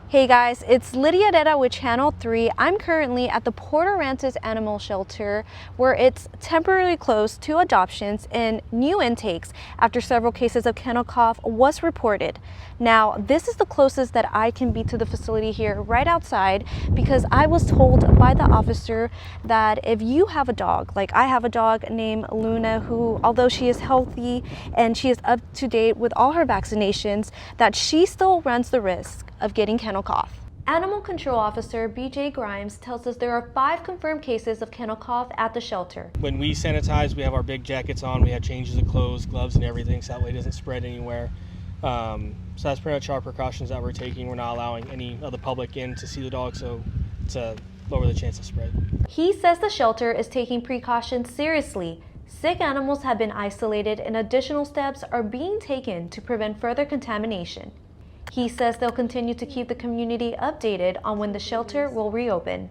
Hey guys, it's Lydia Deda with Channel 3. I'm currently at the Port Aransas Animal Shelter where it's temporarily closed to adoptions and new intakes after several cases of kennel cough was reported. Now, this is the closest that I can be to the facility here right outside because I was told by the officer that if you have a dog, like I have a dog named Luna who, although she is healthy and she is up to date with all her vaccinations, that she still runs the risk of getting kennel cough. Animal Control Officer BJ Grimes tells us there are 5 confirmed cases of kennel cough at the shelter. When we sanitize, we have our big jackets on, we have changes of clothes, gloves and everything so that way it doesn't spread anywhere. So that's pretty much our precautions that we're taking. We're not allowing any of the public in to see the dog, so to lower the chance of spread. He says the shelter is taking precautions seriously. Sick animals have been isolated and additional steps are being taken to prevent further contamination. He says they'll continue to keep the community updated on when the shelter will reopen.